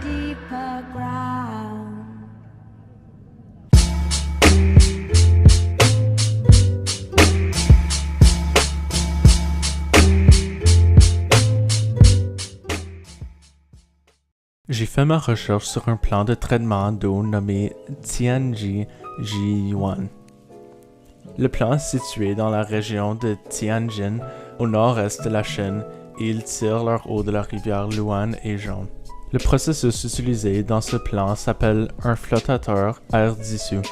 deeper ground. J'ai fait ma recherche sur un plan de traitement d'eau nommé Tianji-Jiyuan. Le plan est situé dans la région de Tianjin, au nord-est de la Chine, et ils tirent leur eau de la rivière Luan et Zhong. Le processus utilisé dans ce plan s'appelle un flottateur air dissous.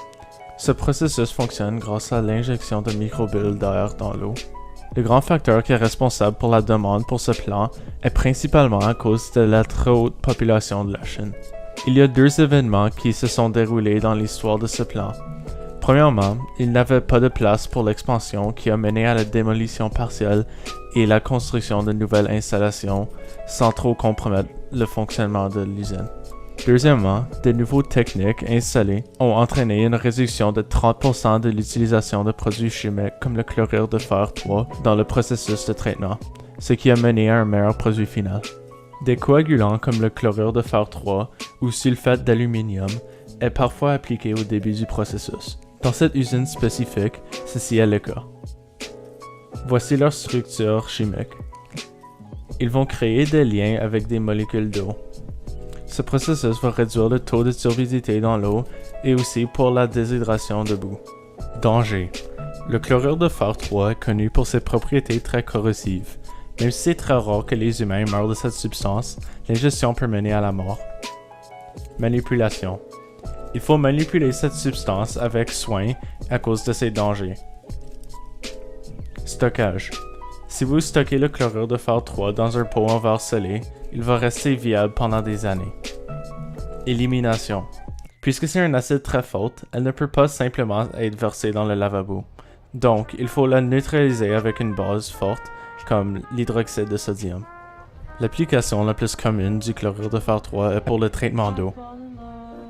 Ce processus fonctionne grâce à l'injection de microbulles d'air dans l'eau. Le grand facteur qui est responsable pour la demande pour ce plan est principalement à cause de la trop haute population de la Chine. Il y a deux événements qui se sont déroulés dans l'histoire de ce plan. Premièrement, il n'avait pas de place pour l'expansion qui a mené à la démolition partielle et la construction de nouvelles installations sans trop compromettre le fonctionnement de l'usine. Deuxièmement, de nouveaux techniques installées ont entraîné une réduction de 30% de l'utilisation de produits chimiques comme le chlorure de fer 3 dans le processus de traitement, ce qui a mené à un meilleur produit final. Des coagulants comme le chlorure de fer 3 ou sulfate d'aluminium est parfois appliqué au début du processus. Dans cette usine spécifique, ceci est le cas. Voici leur structure chimique. Ils vont créer des liens avec des molécules d'eau. Ce processus va réduire le taux de turbidité dans l'eau et aussi pour la déshydratation de boue. Danger. Le chlorure de fer 3 est connu pour ses propriétés très corrosives. Même si c'est très rare que les humains meurent de cette substance, l'ingestion peut mener à la mort. Manipulation. Il faut manipuler cette substance avec soin à cause de ses dangers. Stockage. Si vous stockez le chlorure de fer 3 dans un pot en verre scellé, il va rester viable pendant des années. Élimination. Puisque c'est un acide très fort, elle ne peut pas simplement être versée dans le lavabo. Donc, il faut la neutraliser avec une base forte, comme l'hydroxyde de sodium. L'application la plus commune du chlorure de fer 3 est pour le traitement d'eau.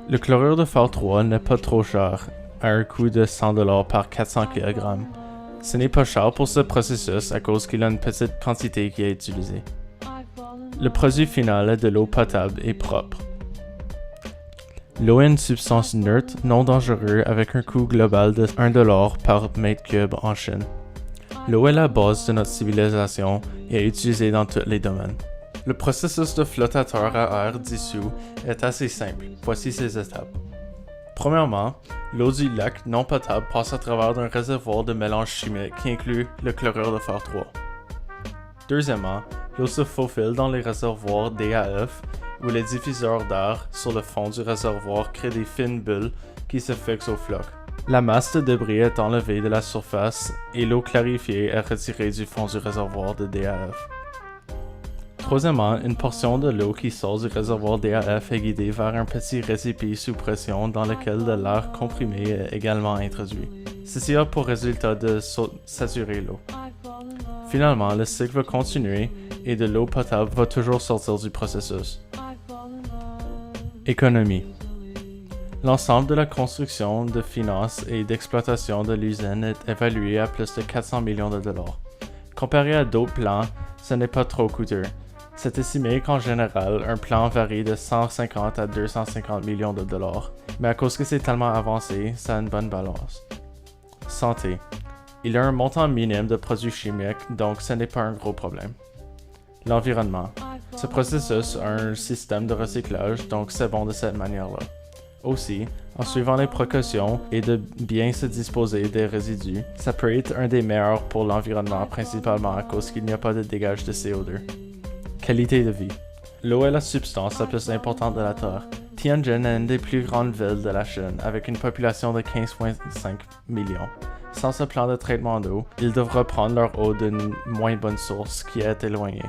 Le chlorure de fer 3 n'est pas trop cher, à un coût de 100$ par 400 kg. Ce n'est pas cher pour ce processus à cause qu'il a une petite quantité qui est utilisée. Le produit final est de l'eau potable et propre. L'eau est une substance neutre non dangereuse avec un coût global de 1$ par mètre cube en Chine. L'eau est la base de notre civilisation et est utilisée dans tous les domaines. Le processus de flottateur à air dissous est assez simple. Voici ses étapes. Premièrement, l'eau du lac non potable passe à travers un réservoir de mélange chimique qui inclut le chlorure de fer 3. Deuxièmement, l'eau se faufile dans les réservoirs DAF où les diffuseurs d'air sur le fond du réservoir créent des fines bulles qui se fixent au floc. La masse de débris est enlevée de la surface et l'eau clarifiée est retirée du fond du réservoir de DAF. Troisièmement, une portion de l'eau qui sort du réservoir DAF est guidée vers un petit récipient sous pression dans lequel de l'air comprimé est également introduit. Ceci a pour résultat de saturer l'eau. Finalement, le cycle va continuer et de l'eau potable va toujours sortir du processus. Économie. L'ensemble de la construction, de finances et d'exploitation de l'usine est évalué à plus de 400 millions de dollars. Comparé à d'autres plans, ce n'est pas trop coûteux. C'est estimé qu'en général, un plan varie de 150 à 250 millions de dollars, mais à cause que c'est tellement avancé, ça a une bonne balance. Santé. Il y a un montant minime de produits chimiques, donc ce n'est pas un gros problème. L'environnement. Ce processus a un système de recyclage, donc c'est bon de cette manière-là. Aussi, en suivant les précautions et de bien se disposer des résidus, ça peut être un des meilleurs pour l'environnement, principalement à cause qu'il n'y a pas de dégage de CO2. Qualité de vie. L'eau est la substance la plus importante de la Terre. Tianjin est une des plus grandes villes de la Chine, avec une population de 15,5 millions. Sans ce plan de traitement d'eau, ils devraient prendre leur eau d'une moins bonne source qui est éloignée.